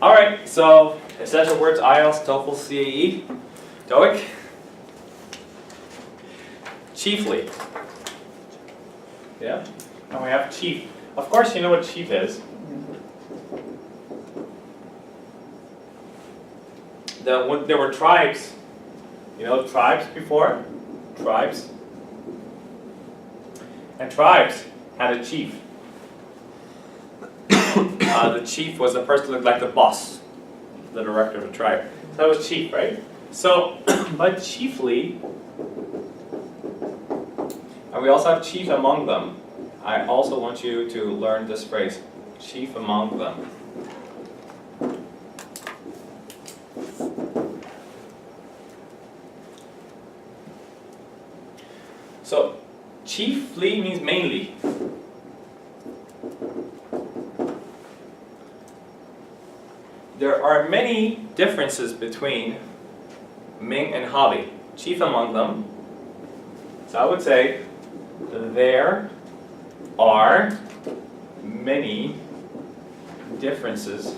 Alright, so essential words: IELTS, TOEFL, CAE, TOEIC. Chiefly. Yeah? And we have chief. Of course you know what chief is. When there were tribes. You know tribes before? Tribes. And tribes had a chief. The chief was the person who looked like the boss, the director of the tribe. So that was chief, right? So, but chiefly, and we also have chief among them. I also want you to learn this phrase, chief among them. So, chiefly means mainly. There are many differences between Ming and Hobby. Chief among them. So I would say there are many differences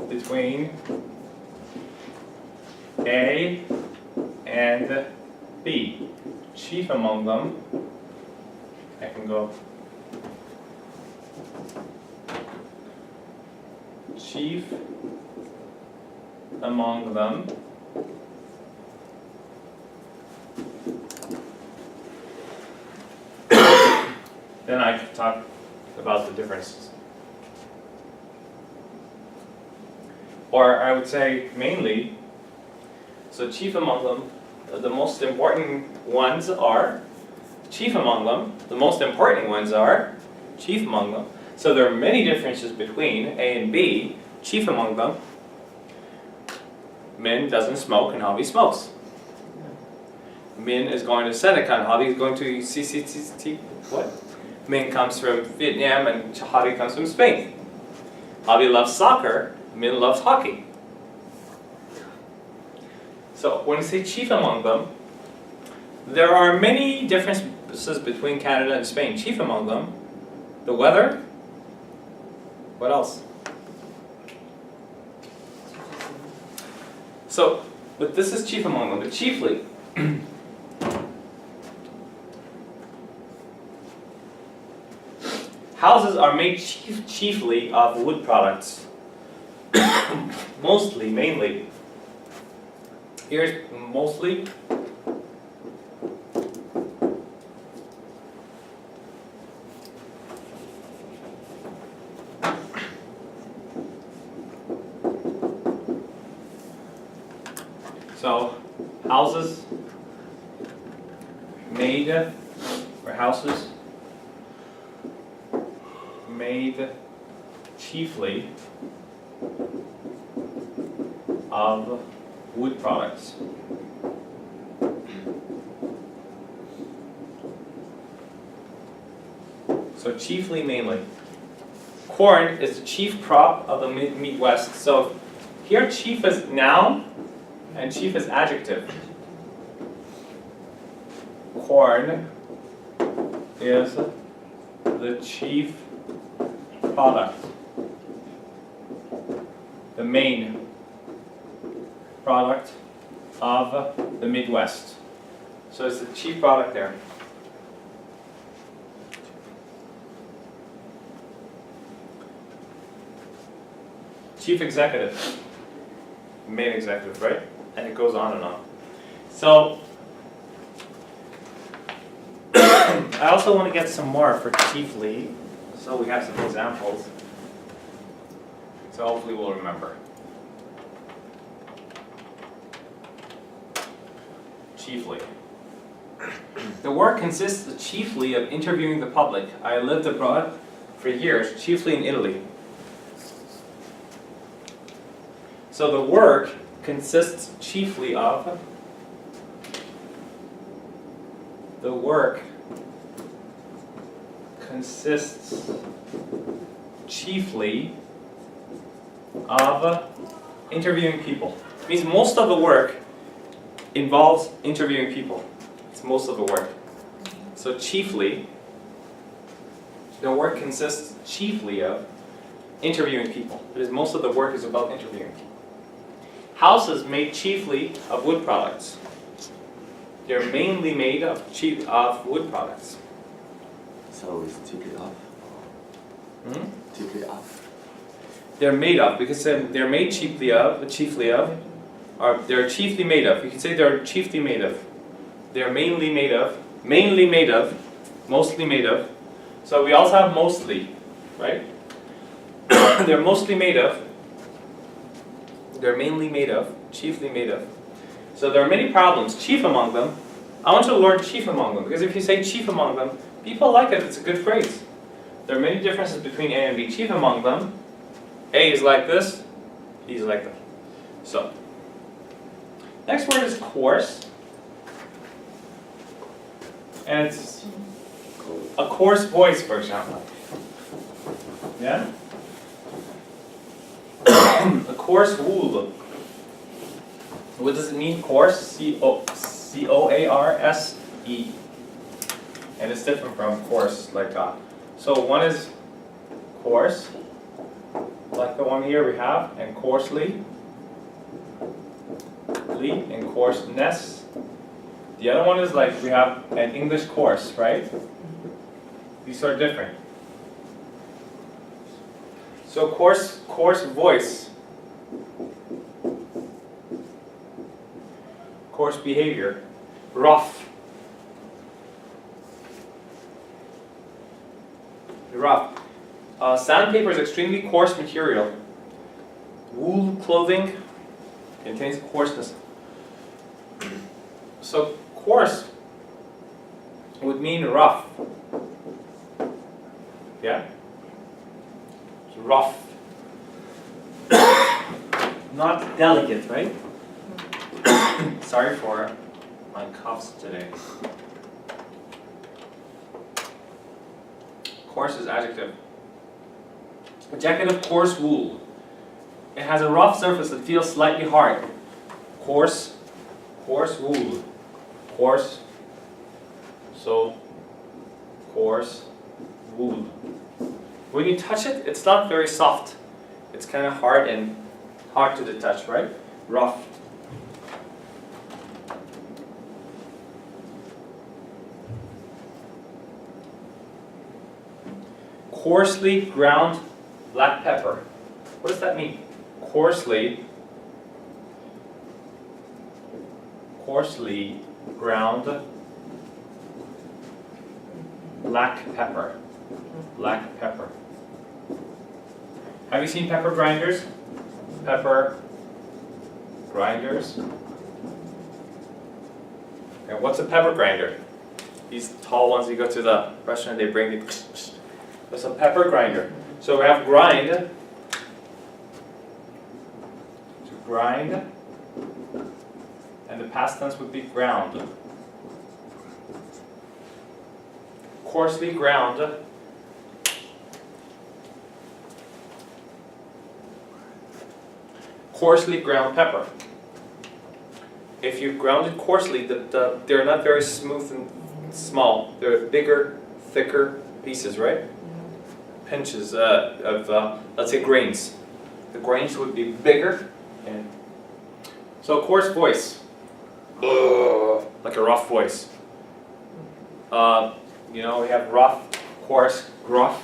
between A and B. Chief among them. I can go. Chief among them. Then I can talk about the differences. Or I would say mainly, so chief among them, the most important ones are, chief among them, the most important ones are, chief among them. So there are many differences between A and B, chief among them. Min doesn't smoke and Hobby smokes. Min is going to Seneca and Hobby is going to CCT. What? Min comes from Vietnam and Hobby comes from Spain. Hobby loves soccer, Min loves hockey. So when you say chief among them, there are many differences between Canada and Spain. Chief among them, the weather. What else? So, but this is chief among them, but chiefly. Houses are made chiefly of wood products. Mostly, mainly. Here's mostly. So, houses made, or houses made chiefly of wood products. So chiefly, mainly. Corn is the chief crop of the Midwest. So here chief is noun and chief is adjective. Corn is the chief product, the main product of the Midwest. So it's the chief product there. Chief executive, main executive, right? And it goes on and on. So I also want to get some more for chiefly, so we have some examples. So hopefully we'll remember. Chiefly. The work consists chiefly of interviewing the public. I lived abroad for years, chiefly in Italy. So the work consists chiefly of, the work consists chiefly of interviewing people. It means most of the work involves interviewing people. It's most of the work. So chiefly, the work consists chiefly of interviewing people. Because most of the work is about interviewing people. Houses made chiefly of wood products. They're mainly made of wood products. So it's chiefly of. Chiefly of. They're made of, because they're made chiefly of, or they're chiefly made of. You can say they're chiefly made of. They're mainly made of, mostly made of. So we also have mostly, right? They're mostly made of. They're mainly made of, chiefly made of. So there are many problems. Chief among them. I want you to learn chief among them, because if you say chief among them, people like it. It's a good phrase. There are many differences between A and B. Chief among them. A is like this, B is like that. So, next word is coarse. And it's a coarse voice, for example. Yeah? A coarse wool. What does it mean, coarse? C-O-A-R-S-E. And it's different from coarse, like that. So one is coarse, like the one here we have, and coarsely, and coarseness. The other one is like we have an English course, right? These are different. So coarse voice, coarse behavior, rough. Sandpaper is extremely coarse material. Wool clothing contains coarseness. So coarse would mean rough. Yeah? It's rough. Not delicate, right? Sorry for my coughs today. Coarse is adjective. A jacket of coarse wool. It has a rough surface that feels slightly hard. Coarse wool. Coarse. So, coarse wool. When you touch it, it's not very soft. It's kind of hard and hard to the touch, right? Rough. Coarsely ground black pepper. What does that mean? Coarsely ground black pepper. Black pepper. Have you seen pepper grinders? Pepper grinders. And what's a pepper grinder? These tall ones you go to the restaurant, they bring it. That's a pepper grinder. So we have grind. To grind. And the past tense would be ground. Coarsely ground. Coarsely ground pepper. If you ground it coarsely, they're not very smooth and small. They're bigger, thicker pieces, right? Pinches of, let's say, grains. The grains would be bigger. And so coarse voice. Like a rough voice. We have rough, coarse, gruff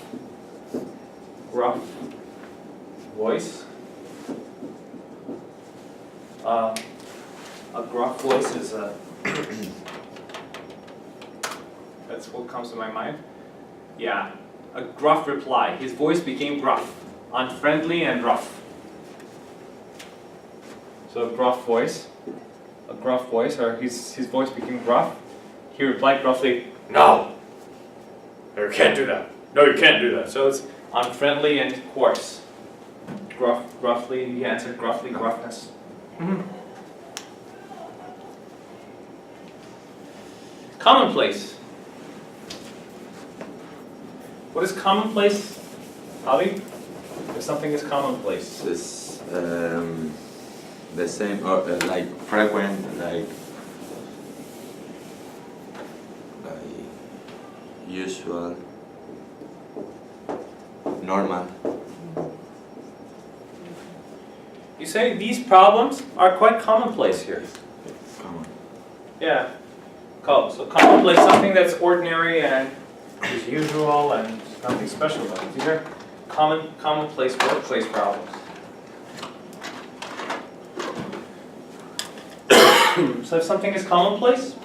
voice. A gruff voice is that's what comes to my mind. Yeah, a gruff reply. His voice became gruff, unfriendly and rough. So a gruff voice, or his voice became gruff. He replied gruffly, "No, you can't do that. No, you can't do that." So it's unfriendly and coarse. Gruffly, he answered gruffly, gruffness. Commonplace. What is commonplace, Avi? If something is commonplace. It's the same, or like frequent, like usual, normal. You say these problems are quite commonplace here. Common. Yeah. So commonplace, something that's ordinary and is usual and nothing special about it. These are commonplace workplace problems. So if something is commonplace,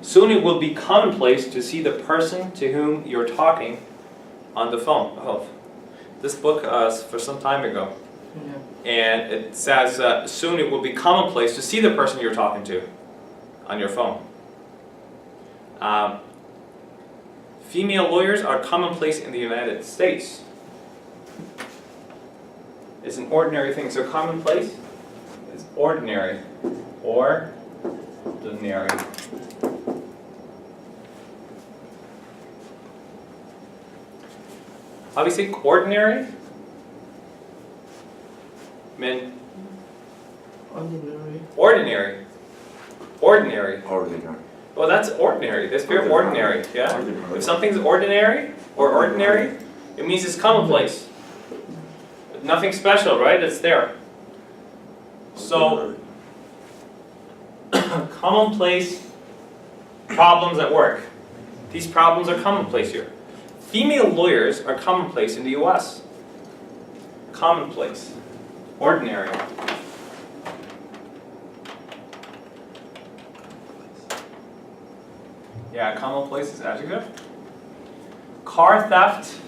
soon it will be commonplace to see the person to whom you're talking on the phone. Oh, this book for some time ago. And it says, soon it will be commonplace to see the person you're talking to on your phone. Female lawyers are commonplace in the United States. It's an ordinary thing. So commonplace is ordinary. Ordinary. How do you say ordinary? Men. Ordinary. Ordinary. Ordinary. Ordinary. Well, that's ordinary. That's very ordinary. Yeah. Ordinary. If something's ordinary or ordinary, it means it's commonplace. Nothing special, right? It's there. So, commonplace problems at work. These problems are commonplace here. Female lawyers are commonplace in the US. Commonplace. Ordinary. Yeah, commonplace is adjective. Car theft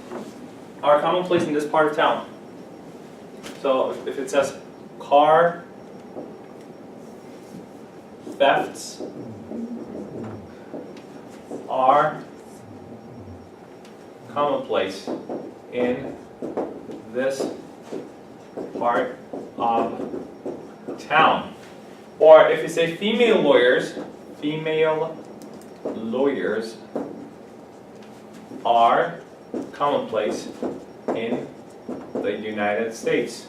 are commonplace in this part of town. So if it says car thefts are commonplace in this part of town. Or if you say female lawyers are commonplace in the United States.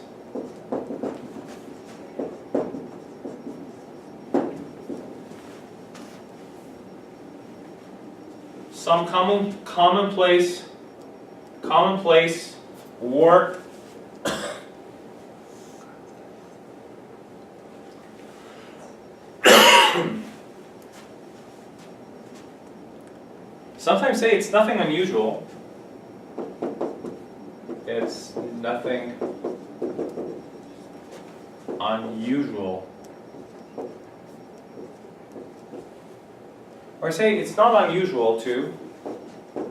Some commonplace work sometimes say it's nothing unusual. It's nothing unusual. Or say it's not unusual to,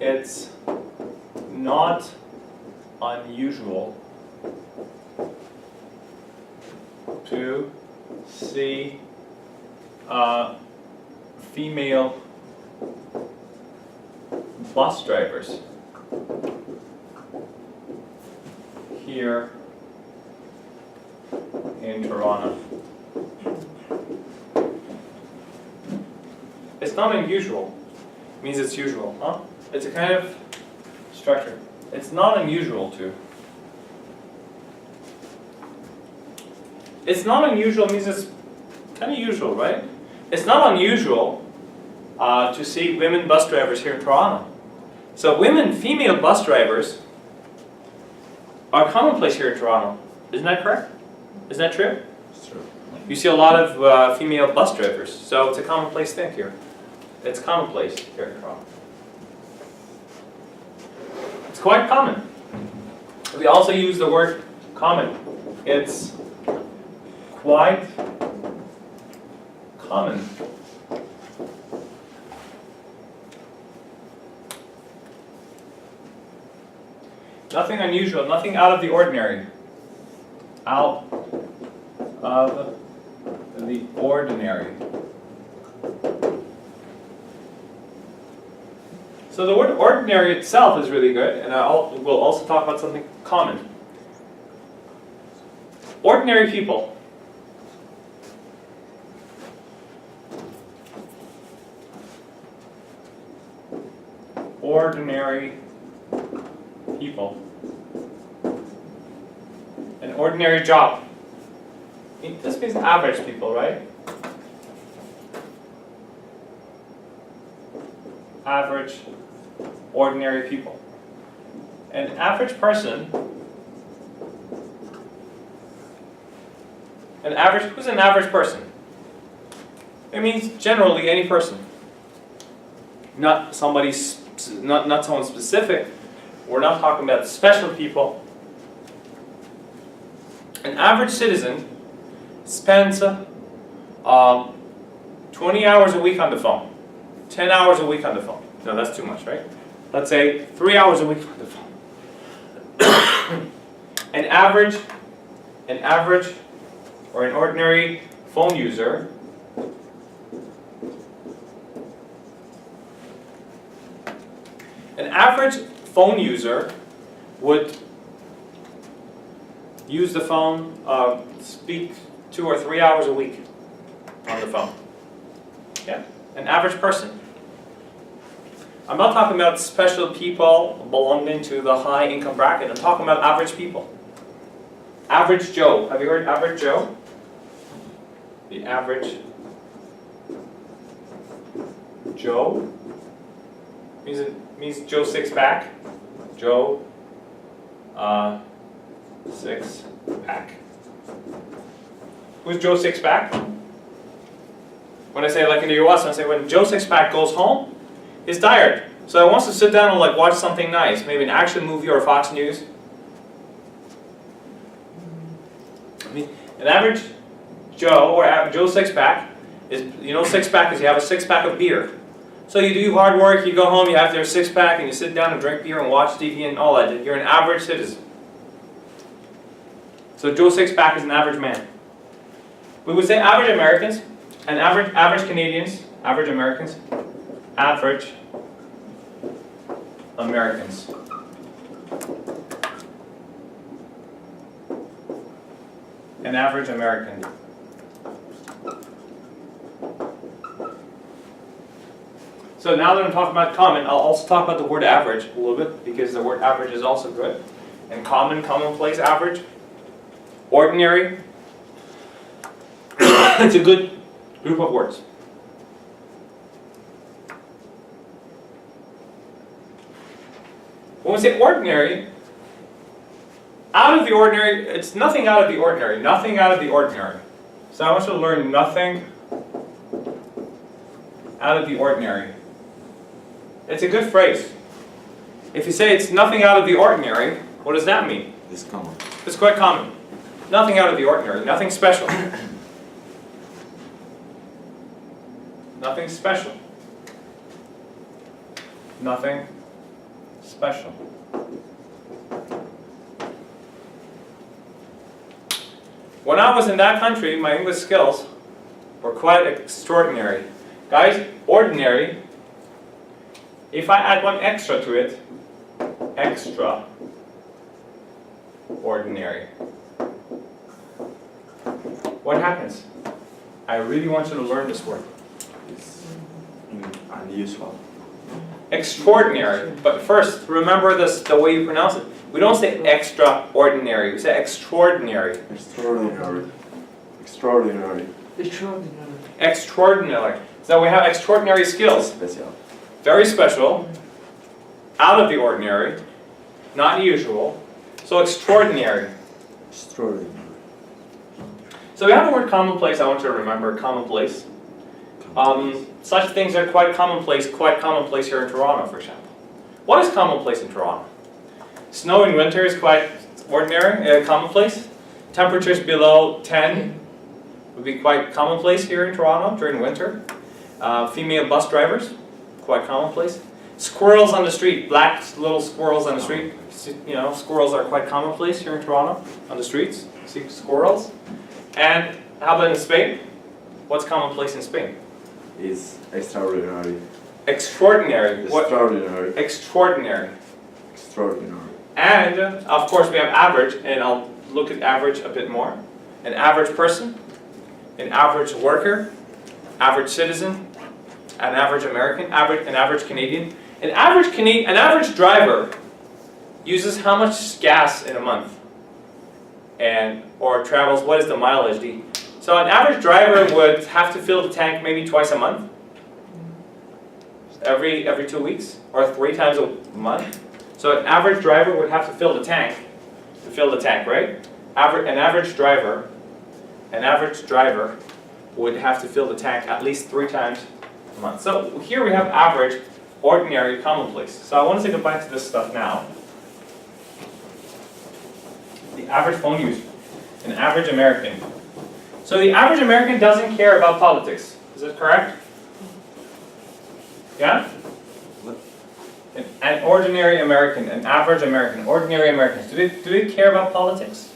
it's not unusual to see female bus drivers here in Toronto. It's not unusual. It means it's usual, huh? It's a kind of structure. It's not unusual to. It's not unusual means it's kind of usual, right? It's not unusual to see women bus drivers here in Toronto. So female bus drivers are commonplace here in Toronto. Isn't that correct? Isn't that true? It's true. You see a lot of female bus drivers, so it's a commonplace thing here. It's commonplace here in Toronto. It's quite common. We also use the word common. It's quite common. Nothing unusual, nothing out of the ordinary. Out of the ordinary. So the word ordinary itself is really good, and we'll also talk about something common. Ordinary people. Ordinary people. An ordinary job. This means average people, right? Average, ordinary people. An average person Who's an average person? It means generally any person. Not somebody, not someone specific. We're not talking about special people. An average citizen spends 20 hours a week on the phone, 10 hours a week on the phone. No, that's too much, right? Let's say 3 hours a week on the phone. An average or an ordinary phone user would use the phone, speak 2 or 3 hours a week on the phone. Yeah, an average person. I'm not talking about special people belonging to the high income bracket. I'm talking about average people. Average Joe. Have you heard average Joe? The average Joe means Joe Six-Pack. Joe Six-Pack. Who's Joe Six-Pack? When I say like in the US, I say when Joe Six-Pack goes home, he's tired. So he wants to sit down and like watch something nice, maybe an action movie or Fox News. I mean, an average Joe or Joe Six-Pack is, you know, six-pack is you have a six-pack of beer. So you do hard work, you go home, you have your six-pack, and you sit down and drink beer and watch TV and all that. You're an average citizen. So Joe Six-Pack is an average man. We would say average Americans and average Canadians, average Americans, average Americans. An average American. So now that I'm talking about common, I'll also talk about the word average a little bit, because the word average is also good. And common, commonplace, average, ordinary. It's a good group of words. When we say ordinary, out of the ordinary, it's nothing out of the ordinary. Nothing out of the ordinary. So I want you to learn nothing out of the ordinary. It's a good phrase. If you say it's nothing out of the ordinary, what does that mean? It's common. It's quite common. Nothing out of the ordinary. Nothing special. Nothing special. Nothing special. When I was in that country, my English skills were quite extraordinary. Guys, ordinary, if I add one extra to it, extra ordinary, what happens? I really want you to learn this word. It's unusual. Extraordinary. But first, remember this, the way you pronounce it. We don't say extraordinary, we say extraordinary. Extraordinary. Extraordinary. Extraordinary. Extraordinary. So we have extraordinary skills. Special. Very special, out of the ordinary, not usual, so extraordinary. Extraordinary. So we have the word commonplace. I want you to remember commonplace. Such things are quite commonplace here in Toronto, for example. What is commonplace in Toronto? Snow in winter is quite ordinary, commonplace. Temperatures below 10 would be quite commonplace here in Toronto during winter. Female bus drivers, quite commonplace. Squirrels on the street, black little squirrels on the street. You know, squirrels are quite commonplace here in Toronto, on the streets. See squirrels. And how about in Spain? What's commonplace in Spain? It's extraordinary. Extraordinary. Extraordinary. What? Extraordinary. Extraordinary. And, of course, we have average, and I'll look at average a bit more. An average person, an average worker, average citizen, an average American, an average Canadian. An average driver uses how much gas in a month? Or travels, what is the mileage? So an average driver would have to fill the tank maybe twice a month, every 2 weeks, or 3 times a month. So an average driver would have to fill the tank, right? An average driver an average driver would have to fill the tank at least 3 times a month. So here we have average, ordinary, commonplace. So I want to go back to this stuff now. The average phone user, an average American. So the average American doesn't care about politics. Is that correct? Yeah? An ordinary American, an average American, ordinary Americans, do they care about politics?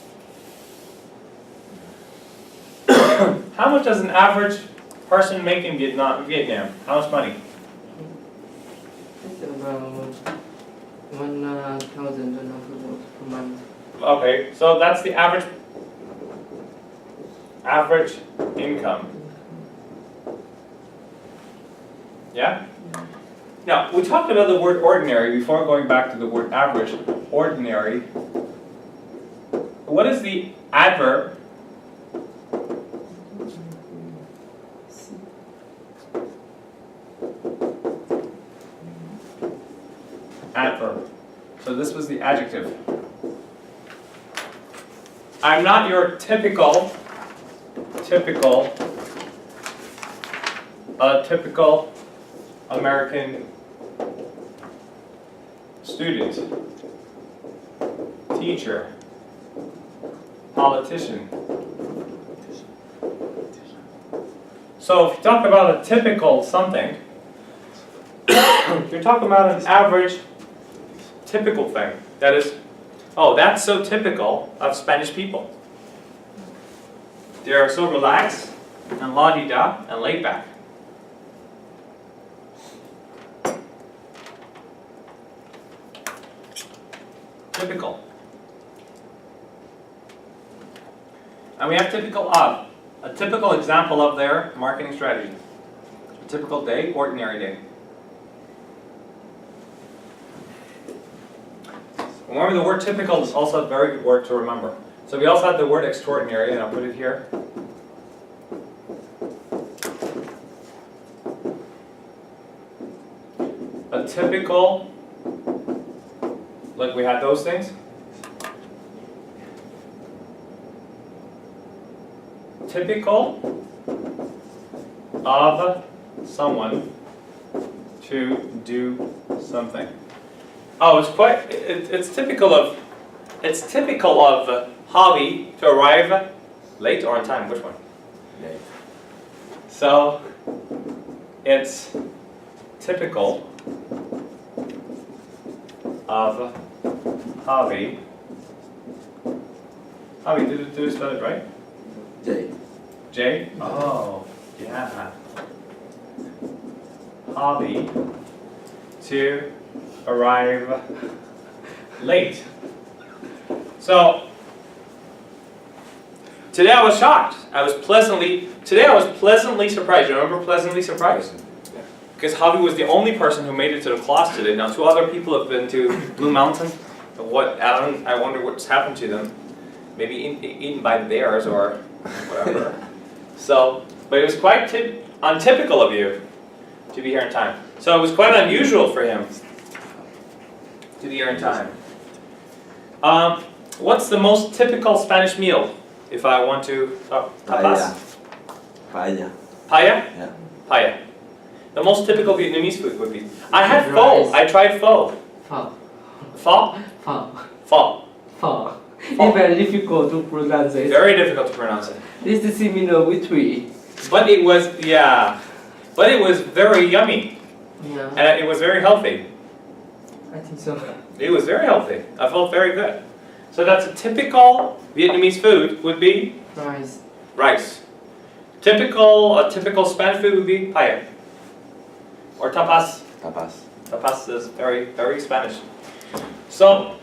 How much does an average person make in Vietnam? How much money? It's about 1,000 per month. Okay, so that's the average income. Yeah? Now, we talked about the word ordinary before going back to the word average. Ordinary. What is the adverb? Adverb. So this was the adjective. I'm not your typical American student, teacher, politician. So if you talk about a typical something, you're talking about an average typical thing. That is, oh, that's so typical of Spanish people. They are so relaxed and la-di-da and laid back. Typical. And we have typical of. A typical example of their marketing strategy. A typical day, ordinary day. Remember, the word typical is also a very good word to remember. So we also have the word extraordinary, and I'll put it here. A typical, like we had those things. Typical of someone to do something. Oh, it's typical of hobby to arrive late or on time. Which one? Late. So it's typical of hobby. Hobby, did you spell it right? Day. J? Oh, yeah. Hobby to arrive late. So today I was shocked. Today I was pleasantly surprised. You remember pleasantly surprised? Because Javi was the only person who made it to the class today. Now 2 other people have been to Blue Mountain. I wonder what's happened to them. Maybe eaten by the bears or whatever. So, but it was quite untypical of you to be here in time. So it was quite unusual for him to be here in time. What's the most typical Spanish meal? If I want to, tapas? Paella. Paella? Yeah. Paella. The most typical Vietnamese food would be. I had Rice. pho. I tried pho. Phở. Pho? Phở. Pho. Phở. It's very difficult to pronounce it. Very difficult to pronounce it. This is similar with tree. But it was, yeah. But it was very yummy. Yeah, And it was very healthy. I think so. It was very healthy. I felt very good. So that's a typical Vietnamese food would be Rice. rice. A typical Spanish food would be paella. Or tapas. Tapas. Tapas is very, very Spanish. So,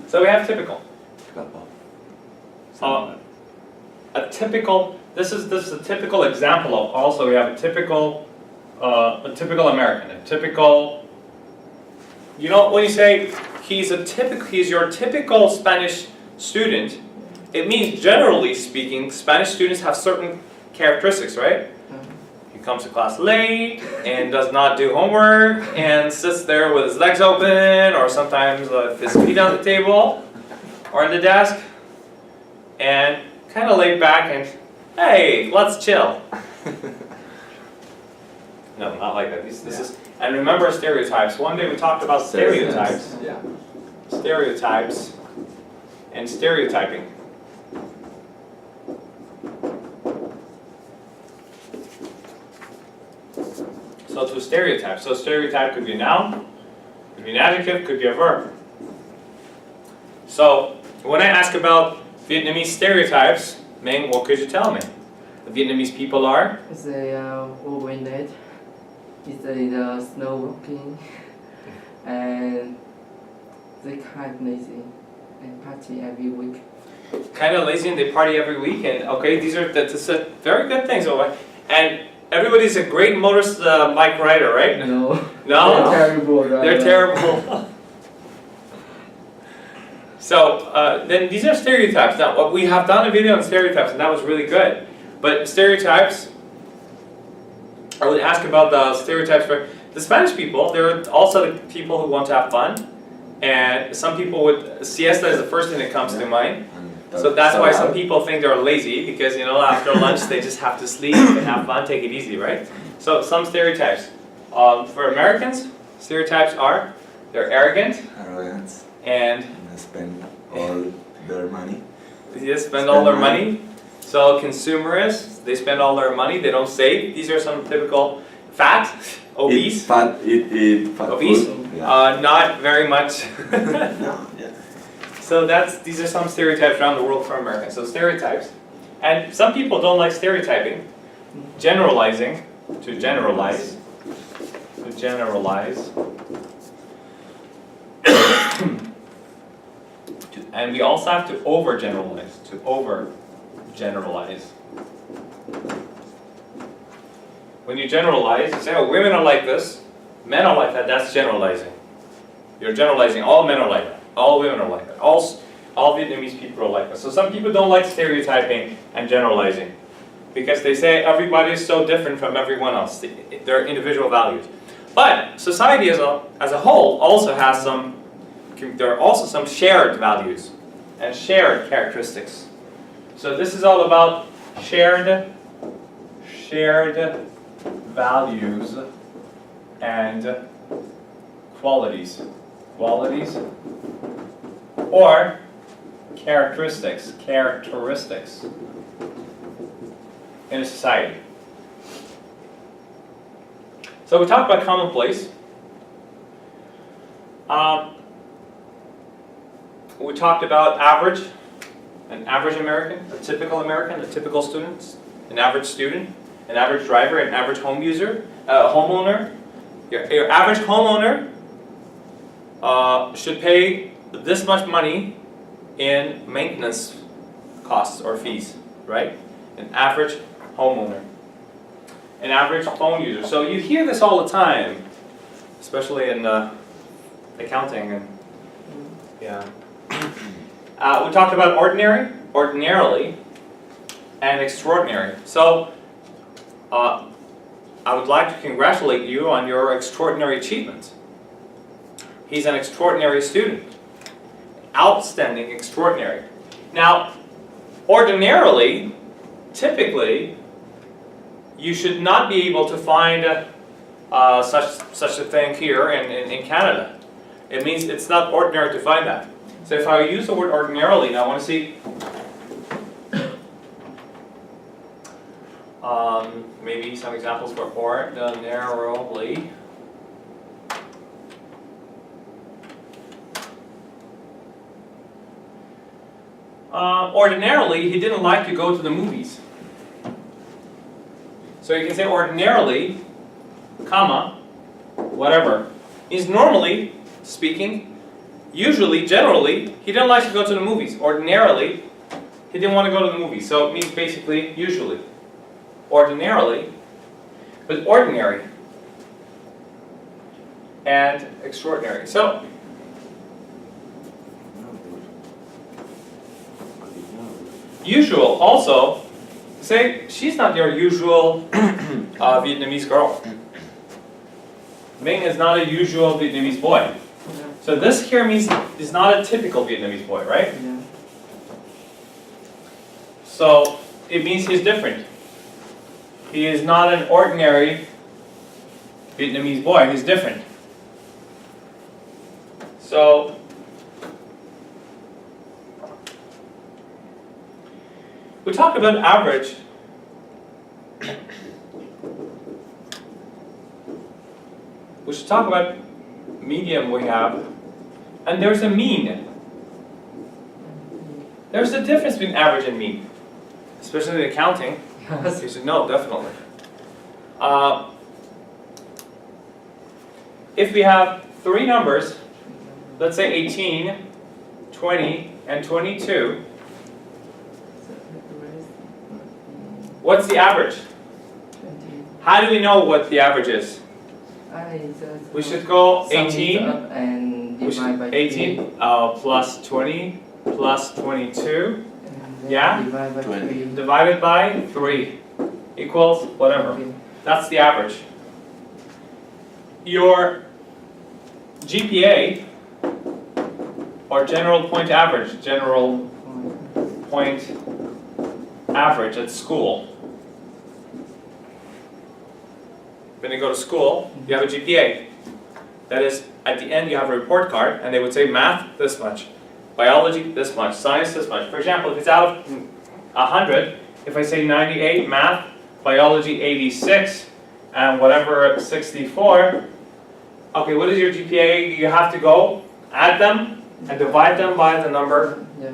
so we have typical. A typical. This is a typical example of. Also, we have a typical American. A typical. You know, when you say he's your typical Spanish student, it means generally speaking, Spanish students have certain characteristics, right? He comes to class late and does not do homework and sits there with his legs open or sometimes with his feet on the table or on the desk. and kind of laid back and, hey, let's chill. No, not like that. This is, and remember stereotypes. One day we talked about stereotypes. Yeah. Stereotypes and stereotyping. So to stereotype. So stereotype could be a noun, could be an adjective, could be a verb. So when I ask about Vietnamese stereotypes, Ming, what could you tell me? The Vietnamese people are? They are overweight. They snow walking, and they kind of lazy and party every week. Kind of lazy and they party every week. And okay, that's a very good thing. So, and everybody's a great bike rider, right? No. No? They're terrible. They're terrible. So then these are stereotypes. Now we have done a video on stereotypes and that was really good. But stereotypes, I would ask about the stereotypes for the Spanish people. There are also the people who want to have fun. And some people would, siesta is the first thing that comes to mind. So that's why some people think they're lazy because, you know, after lunch they just have to sleep and have fun, take it easy, right? So some stereotypes. For Americans, stereotypes are, they're arrogant Arrogance. and They spend all their money. they spend all their money. So consumerists, they spend all their money, they don't save. These are some typical fat, obese, Eat fat Obese? food. Yeah. not very much. No, yeah. So these are some stereotypes around the world for Americans. So stereotypes. And some people don't like stereotyping. Generalizing, to generalize. To generalize. And we also have to overgeneralize. To overgeneralize. When you generalize, you say, oh, women are like this, men are like that, that's generalizing. You're generalizing, all men are like that. All women are like that. All Vietnamese people are like that. So some people don't like stereotyping and generalizing because they say everybody is so different from everyone else. Their individual values. But society as a whole also has there are also some shared values and shared characteristics. So this is all about shared values and qualities. Qualities or characteristics in a society. So we talked about commonplace. We talked about average, an average American, a typical student, an average student, an average driver, an average homeowner. Your average homeowner should pay this much money in maintenance costs or fees, right? An average homeowner. An average phone user. So you hear this all the time, especially in accounting and yeah. We talked about ordinarily, and extraordinary. So I would like to congratulate you on your extraordinary achievement. He's an extraordinary student. Outstanding, extraordinary. Now, ordinarily, typically, you should not be able to find such a thing here in Canada. It means it's not ordinary to find that. So if I use the word ordinarily, now I want to see maybe some examples for ordinarily. Ordinarily, he didn't like to go to the movies. So you can say ordinarily, comma, whatever. Means normally speaking, usually, generally, he didn't like to go to the movies. Ordinarily, he didn't want to go to the movies. So it means basically, usually. Ordinarily, but ordinary and extraordinary. So usual also, say she's not your usual Vietnamese girl. Ming is not a usual Vietnamese boy. Yeah. So this here means is not a typical Vietnamese boy, right? Yeah. So it means he's different. He is not an ordinary Vietnamese boy, he's different. So we talked about average. We should talk about medium we have, and there's a mean. There's a difference between average and mean, especially in accounting. Yes. You should know, definitely. If we have three numbers, let's say 18, 20, and 22, what's the average? 20. How do we know what the average is? We should go Sum it 18, up and we divide by should 18 plus 20 plus 22 and then Yeah? divide by 20. 3. divided by 3 equals whatever. Okay. That's the average. Your GPA, or general point average, general point average at school. When you go to school, you have a GPA. That is, at the end you have a report card, and they would say math this much, biology this much, science this much. For example, if it's out of 100, if I say 98 math, biology 86, and whatever 64, okay, what is your GPA? You have to go, add them, and divide them by the number Yeah.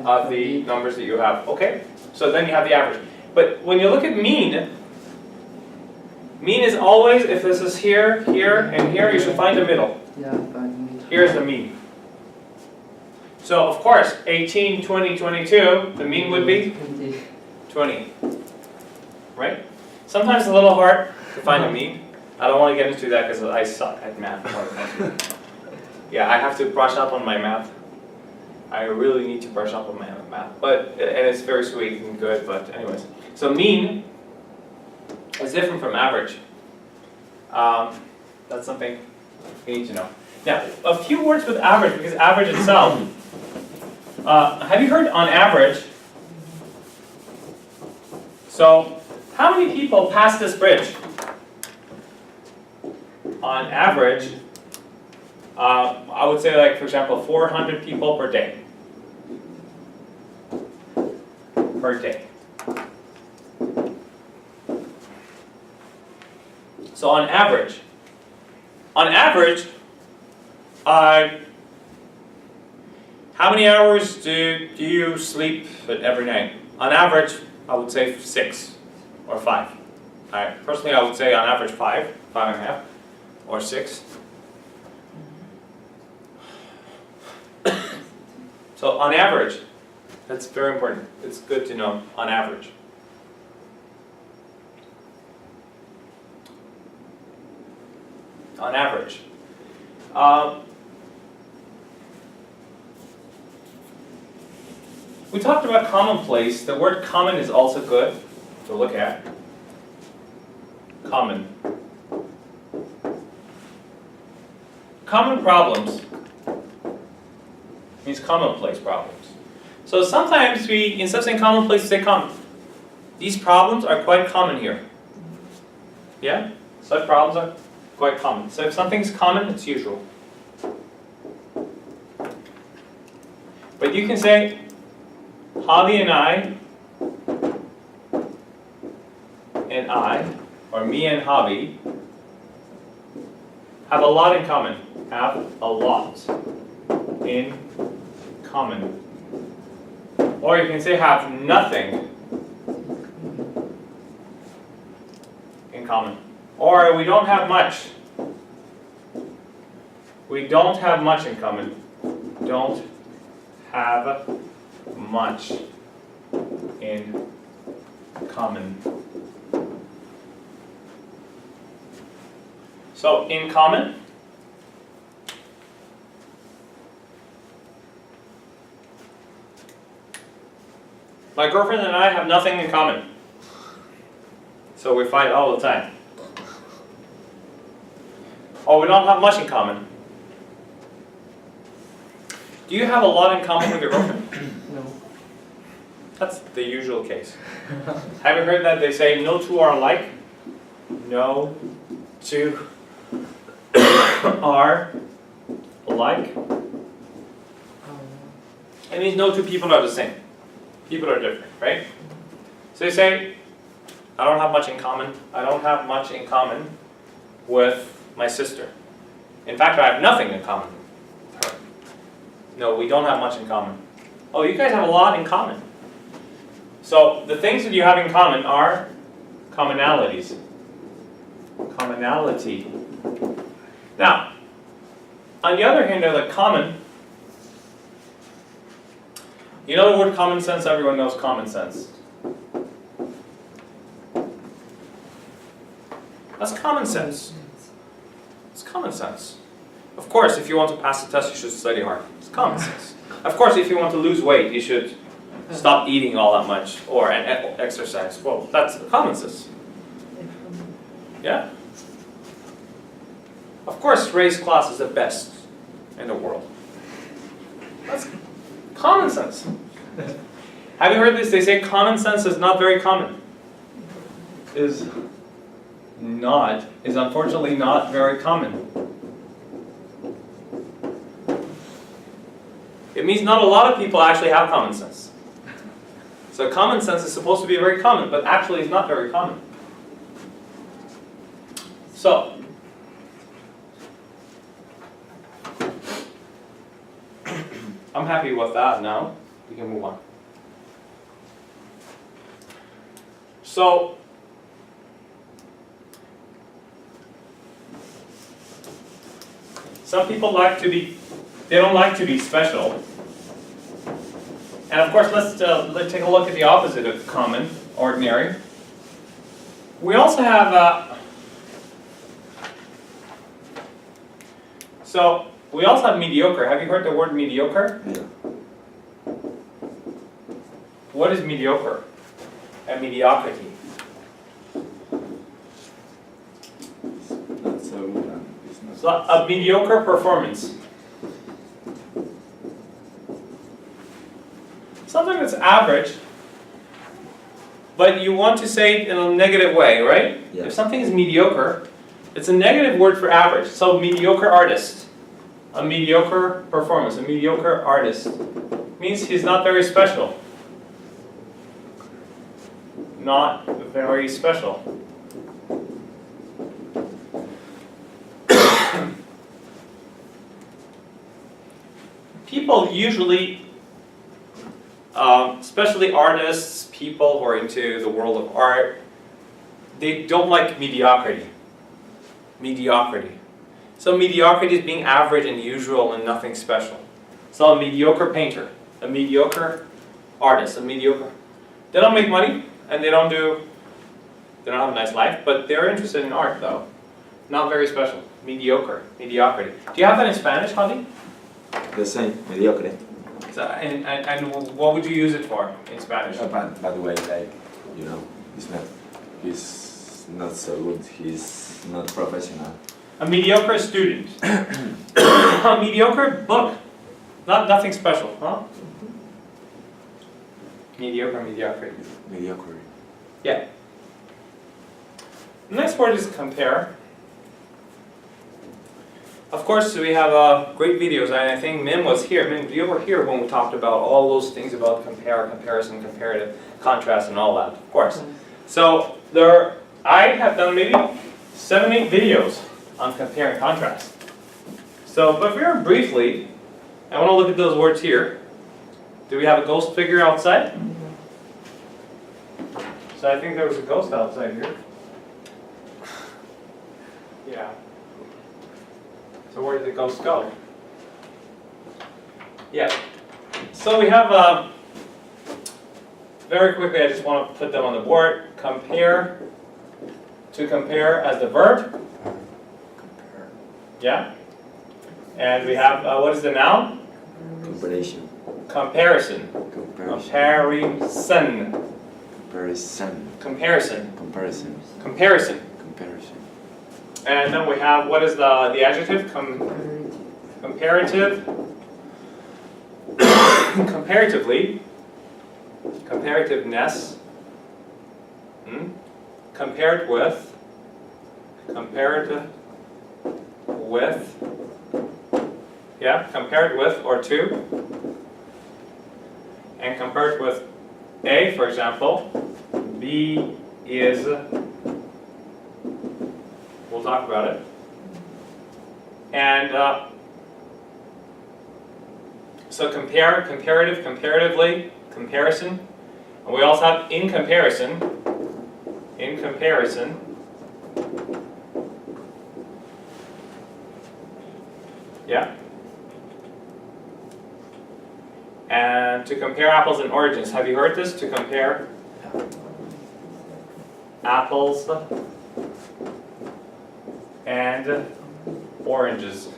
of the numbers that you have. Okay? So then you have the average. But when you look at mean, mean is always, if this is here, here, and here, you should find the middle. Yeah, by me. Here's the mean. So of course, 18, 20, 22, the mean would be 20. 20. Right? Sometimes it's a little hard to find a mean. I don't want to get into that because I suck at math. Yeah, I have to brush up on my math. I really need to brush up on my math. But, and it's very sweet and good, but anyways. So mean is different from average. That's something you need to know. Now, a few words with average, because average itself. Have you heard on average? So, how many people pass this bridge? On average, I would say, like, for example, 400 people per day. Per day. So on average, how many hours do you sleep every night? On average, I would say 6 or 5. Alright, personally I would say on average 5, 5.5, or 6. So on average, that's very important. It's good to know on average. On average. We talked about commonplace. The word common is also good to look at. Common. Common problems means commonplace problems. So sometimes we, instead of saying commonplace, we say common. These problems are quite common here. Yeah? Such problems are quite common. So if something's common, it's usual. But you can say, Javi and I, or me and Javi, have a lot in common. Have a lot in common. Or you can say have nothing in common. Or we don't have much. We don't have much in common. Don't have much in common. So, in common, my girlfriend and I have nothing in common. So we fight all the time. Or we don't have much in common. Do you have a lot in common with your girlfriend? No. That's the usual case. Have you heard that they say no two are alike? No two are alike. It means no two people are the same. People are different, right? So you say, I don't have much in common. I don't have much in common with my sister. In fact, I have nothing in common with her. No, we don't have much in common. Oh, you guys have a lot in common. So the things that you have in common are commonalities. Commonality. Now, on the other hand, the common. You know the word common sense? Everyone knows common sense. That's common sense. It's common sense. Of course, if you want to pass the test, you should study hard. It's common sense. Of course, if you want to lose weight, you should stop eating all that much or and exercise. Well, that's common sense. Yeah? Of course, race class is the best in the world. That's common sense. Have you heard this? They say common sense is not very common. Is unfortunately not very common. It means not a lot of people actually have common sense. So common sense is supposed to be very common, but actually it's not very common. So, I'm happy with that now. We can move on. So, some people they don't like to be special. And of course, let's take a look at the opposite of common, ordinary. We also have, we also have mediocre. Have you heard the word mediocre? Yeah. What is mediocre? And mediocrity? Not so good and it's not So a mediocre performance. Something that's average, but you want to say it in a negative way, right? Yeah. If something is mediocre, it's a negative word for average. So mediocre artist, a mediocre performance, a mediocre artist means he's not very special. Not very special. People usually, especially artists, people who are into the world of art, they don't like mediocrity. Mediocrity. So mediocrity is being average and usual and nothing special. So a mediocre painter, a mediocre artist, a mediocre. They don't make money and they don't have a nice life, but they're interested in art though. Not very special. Mediocre. Mediocrity. Do you have that in Spanish, Javi? the same, mediocre. So, and what would you use it for in Spanish? By the way, like, you know, he's not so good, he's not professional. A mediocre student. A mediocre book. Nothing special, huh? Mediocre, mediocrity. Mediocre. Yeah. The next word is compare. Of course, we have great videos, and I think Mim was here. Mim, you were here when we talked about all those things about comparison, comparative, contrast, and all that, of course. So I have done maybe 7, 8 videos on compare and contrast. So, but very briefly, I want to look at those words here. Do we have a ghost figure outside? So I think there was a ghost outside here. Yeah. So where did the ghost go? Yeah. So we have, very quickly, I just want to put them on the board. Compare, to compare as the verb. Compare. Yeah. And we have, what is the noun? Comparison. Comparison. Comparison. Comparison. Comparison. Comparison. Comparison. Comparison. Comparison. And then we have, what is the adjective? Comparative. Comparatively. Comparativeness. Compared with. Compared with. Yeah, compared with or to. And compared with A, for example, B is. We'll talk about it. And so compare, comparative, comparatively, comparison. And we also have in comparison. In comparison. Yeah. And to compare apples and oranges. Have you heard this? To compare apples and oranges.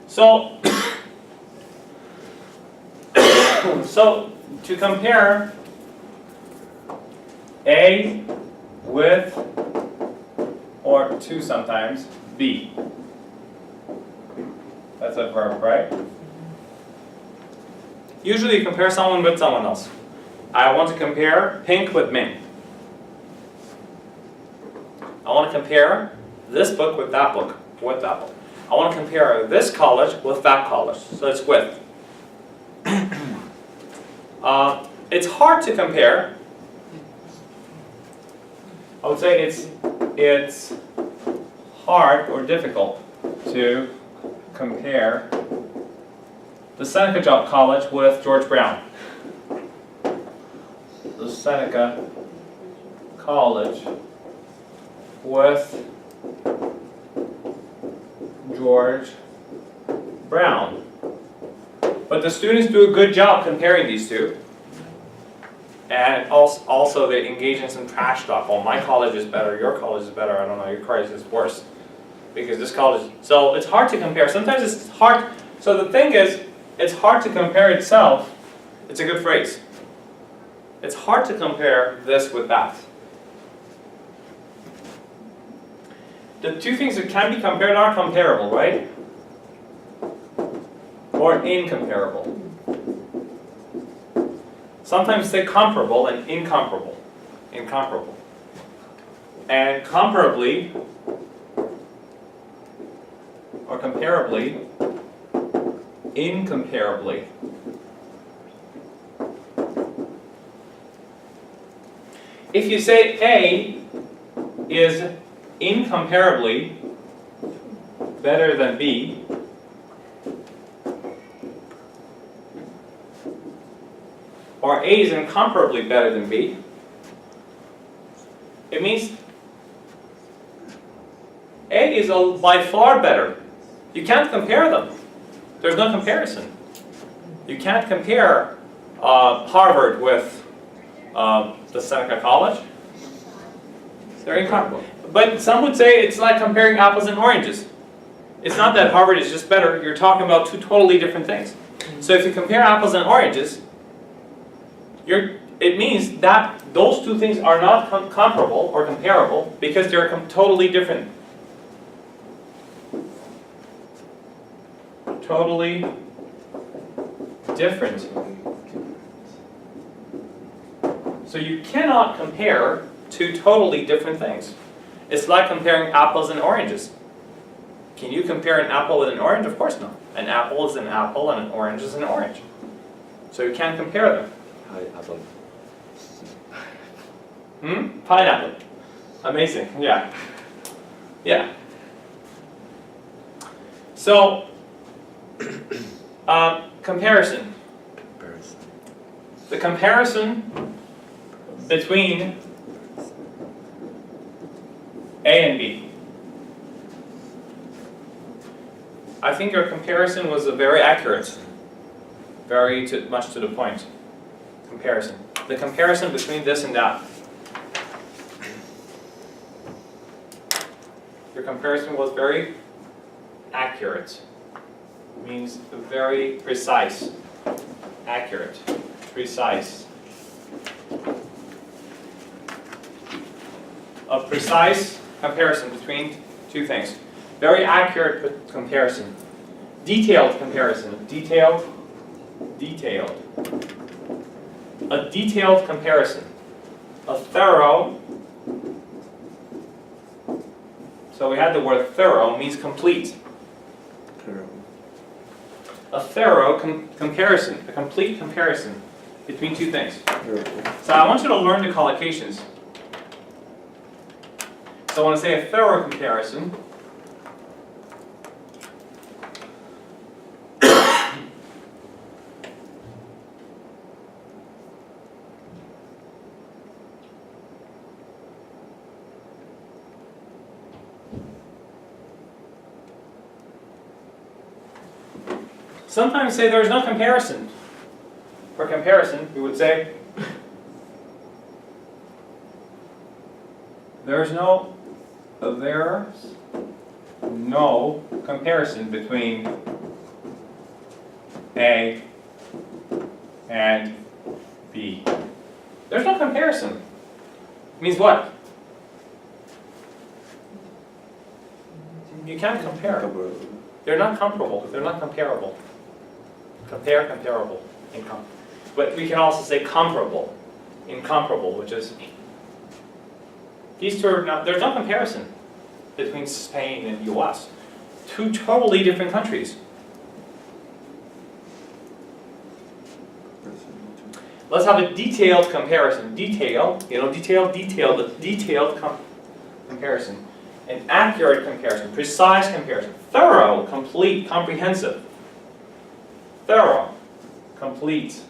So, so to compare A with or to sometimes B. That's a verb, right? Usually you compare someone with someone else. I want to compare pink with mint. I want to compare this book with that book. With that book. I want to compare this college with that college. So it's with. It's hard to compare. I would say it's hard or difficult to compare the Seneca College with George Brown. The Seneca College with George Brown. But the students do a good job comparing these two. And also they engage in some trash talk. Oh, my college is better, your college is better, I don't know, your college is worse. Because this college, so it's hard to compare. Sometimes it's hard, so the thing is, it's hard to compare itself. It's a good phrase. It's hard to compare this with that. The two things that can be compared are comparable, right? Or incomparable. Sometimes say comparable and incomparable. Incomparable. And comparably, or comparably, incomparably. If you say A is incomparably better than B, or A is incomparably better than B, it means A is by far better. You can't compare them. There's no comparison. You can't compare Harvard with the Seneca College. They're incomparable. But some would say it's like comparing apples and oranges. It's not that Harvard is just better. You're talking about two totally different things. So if you compare apples and oranges, it means that those two things are not comparable or comparable because they're totally different. Totally different. So you cannot compare two totally different things. It's like comparing apples and oranges. Can you compare an apple with an orange? Of course not. An apple is an apple and an orange is an orange. So you can't compare them. Pineapple. Pineapple. Amazing, yeah. Yeah. So, comparison. The comparison between A and B. I think your comparison was very accurate. Very much to the point. Comparison. The comparison between this and that. Your comparison was very accurate. Means very precise. Accurate. Precise. A precise comparison between Two things. Very accurate comparison. Detailed comparison. Detailed. A detailed comparison. A thorough. So we had the word thorough, means complete. Thorough. A thorough comparison, a complete comparison between two things. Thorough. So I want you to learn the collocations. So I want to say a thorough comparison. Sometimes say there is no comparison. For comparison, we would say there's no comparison between A and B. There's no comparison. Means what? You can't compare. Comparable. They're not comparable. They're not comparable. Compare, comparable, but we can also say comparable, incomparable, which is these two are not. There's no comparison between Spain and U.S. Two totally different countries. Let's have a detailed comparison. Detailed, detailed comparison. An accurate comparison, precise comparison, thorough, complete, comprehensive. Thorough, complete,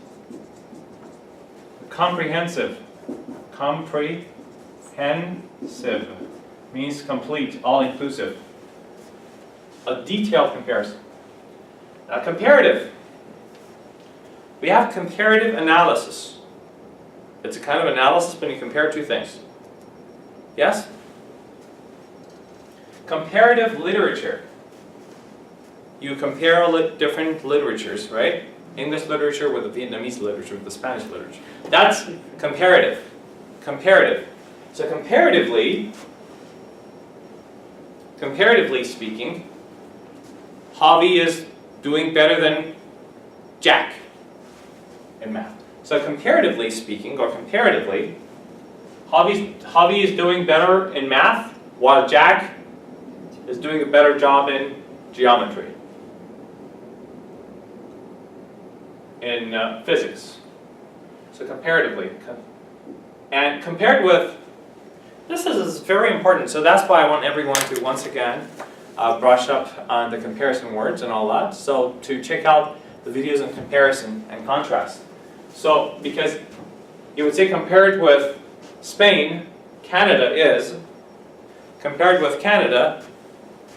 comprehensive, means complete, all-inclusive. A detailed comparison. Now comparative. We have comparative analysis. It's a kind of analysis when you compare two things. Yes? Comparative literature. You compare different literatures, right? English literature with the Vietnamese literature, with the Spanish literature. That's comparative. Comparative. So comparatively speaking, Javi is doing better than Jack in math. So comparatively speaking, or comparatively, Javi is doing better in math, while Jack is doing a better job in geometry. In physics. So comparatively. And compared with, this is very important, so that's why I want everyone to once again brush up on the comparison words and all that. So to check out the videos on comparison and contrast. So because you would say compared with Spain, Canada is, compared with Canada,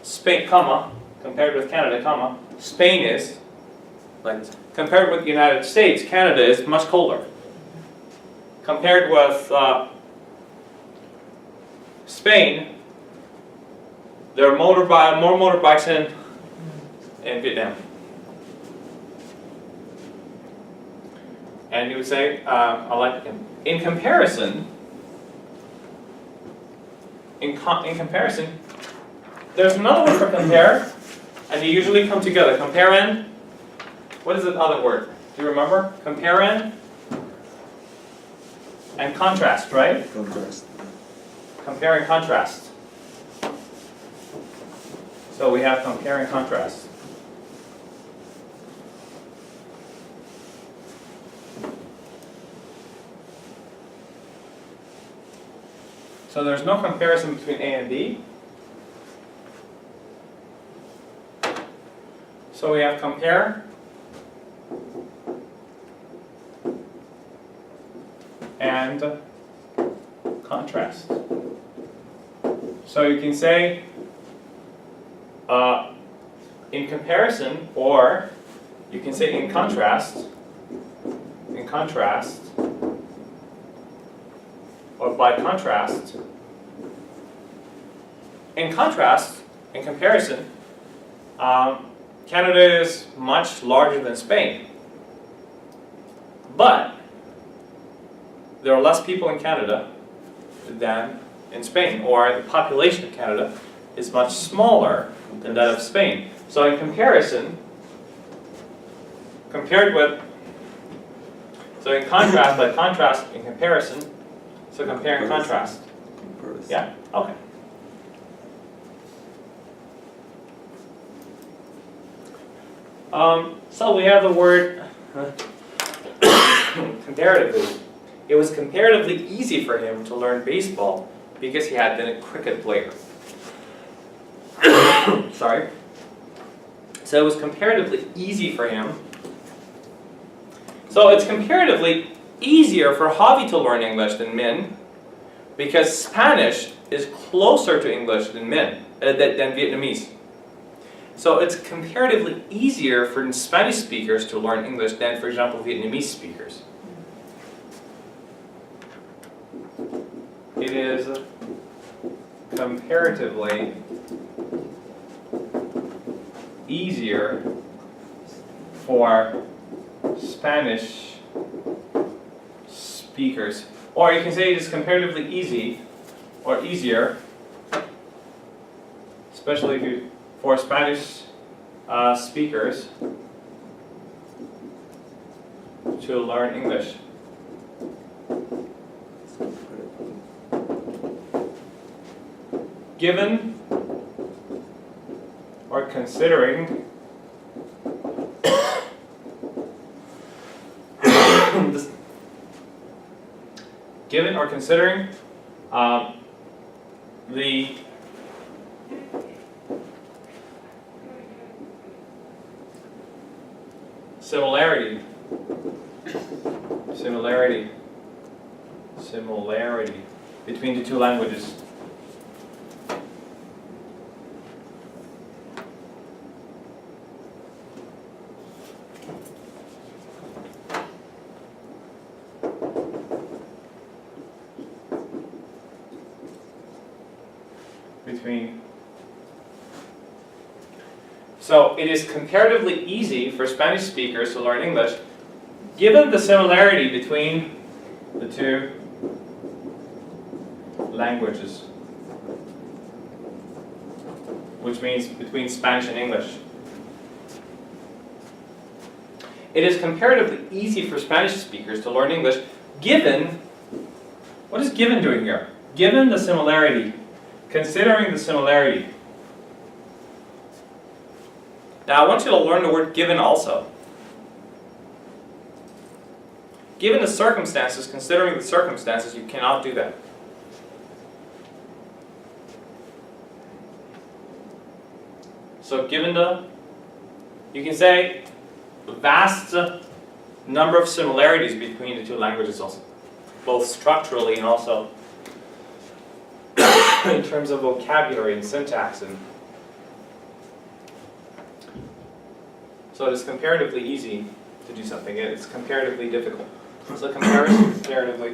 Spain, comma, compared with Canada, comma, Spain is, like this. Compared with the United States, Canada is much colder. Compared with Spain, there are more motorbikes in Vietnam. And you would say, I like in comparison. In comparison, there's another word for compare, and they usually come together. Compare and. What is the other word? Do you remember? Compare and contrast, right? Contrast. Compare and contrast. So we have compare and contrast. So there's no comparison between A and B. So we have compare and contrast. So you can say in comparison, or you can say in contrast, or by contrast. In contrast, in comparison, Canada is much larger than Spain. But there are less people in Canada than in Spain, or the population of Canada is much smaller than that of Spain. So in comparison, compared with, so in contrast, by contrast, in comparison, so compare and contrast. Comparison. Yeah, okay. So we have the word comparatively. It was comparatively easy for him to learn baseball because he had been a cricket player. Sorry. So it was comparatively easy for him. So it's comparatively easier for Javi to learn English than Min because Spanish is closer to English than than Vietnamese. So it's comparatively easier for Spanish speakers to learn English than, for example, Vietnamese speakers. It is comparatively easier for Spanish speakers. Or you can say it is comparatively easy or easier, especially if you for Spanish speakers to learn English. Given or considering given or considering the similarity between the two languages. So it is comparatively easy for Spanish speakers to learn English given the similarity between the two languages, which means between Spanish and English. It is comparatively easy for Spanish speakers to learn English given, what is given doing here? Given the similarity, considering the similarity. Now I want you to learn the word given also. Given the circumstances, considering the circumstances, you cannot do that. So given the, you can say vast number of similarities between the two languages also, both structurally and also in terms of vocabulary and syntax. And so it is comparatively easy to do something. It's comparatively difficult. So comparison, comparatively,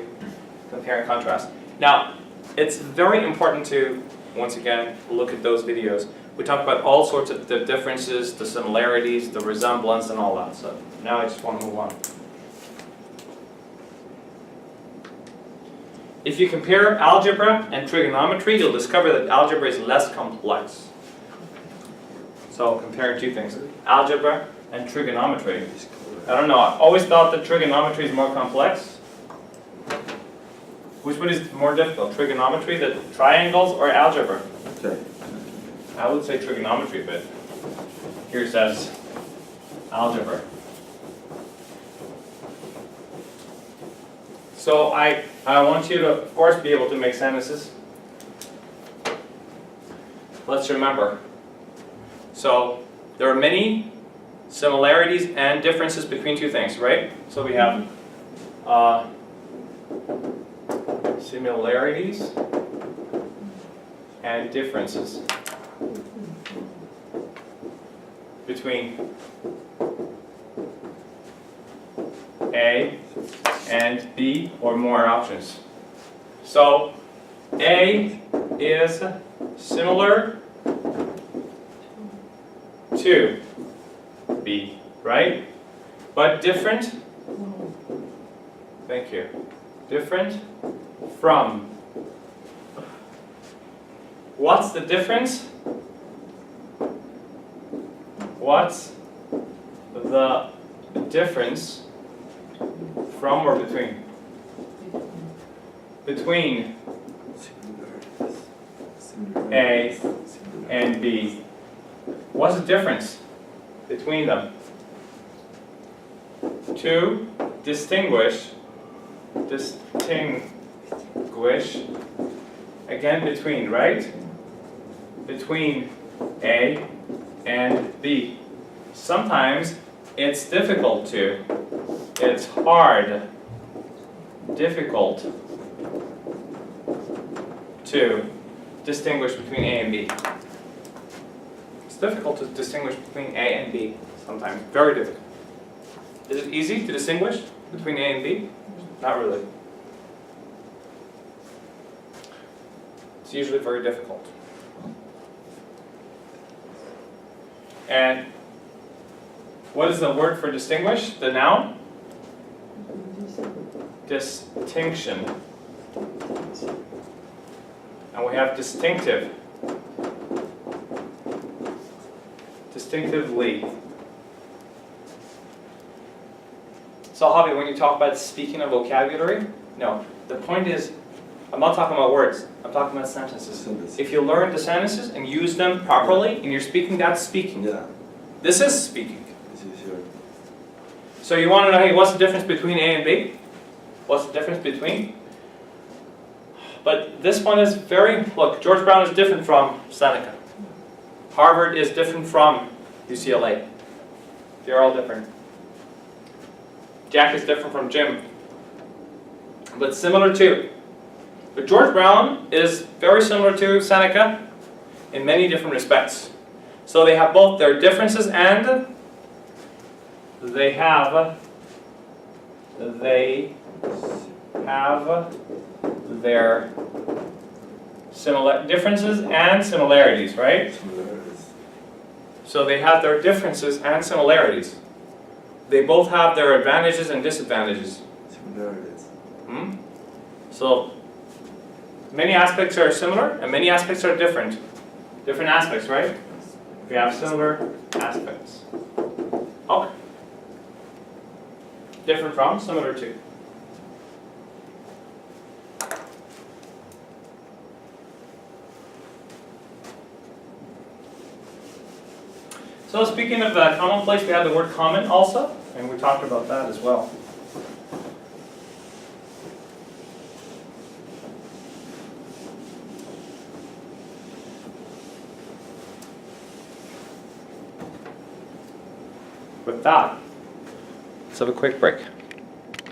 compare and contrast. Now, it's very important to, once again, look at those videos. We talk about all sorts of the differences, the similarities, the resemblance, and all that. So now I just want to move on. If you compare algebra and trigonometry, you'll discover that algebra is less complex. So comparing two things, algebra and trigonometry. I don't know, I always thought that trigonometry is more complex. Which one is more difficult, trigonometry, the triangles, or algebra? Okay. I would say trigonometry, but here it says algebra. So I want you to, of course, be able to make sentences. Let's remember. So there are many similarities and differences between two things, right? So we have similarities and differences between A and B or more options. So A is similar to B, right? But different, thank you, different from What's the difference? What's the difference from or between? Between A and B. What's the difference between them? To distinguish, again between, right? Between A and B. Sometimes it's difficult to, it's hard, difficult to distinguish between A and B. It's difficult to distinguish between A and B sometimes, very difficult. Is it easy to distinguish between A and B? Not really. It's usually very difficult. And what is the word for distinguish? The noun? Distinction. And we have distinctive. Distinctively. So Javi, when you talk about speaking of vocabulary, no. The point is, I'm not talking about words, I'm talking about sentences. If you learn the sentences and use them properly and you're speaking, that's speaking. Yeah, This is speaking. this is your. So you want to know, hey, what's the difference between A and B? What's the difference between? But this one is very, look, George Brown is different from Seneca. Harvard is different from UCLA. They're all different. Jack is different from Jim. But similar to. But George Brown is very similar to Seneca in many different respects. So they have both their differences and they have their differences and similarities, right? Similarities. So they have their differences and similarities. They both have their advantages and disadvantages. Similarities. So many aspects are similar and many aspects are different. Different aspects, right? We have similar aspects. Okay. Different from, similar to. So speaking of commonplace, we have the word common also, and we talked about that as well. With that, let's have a quick break.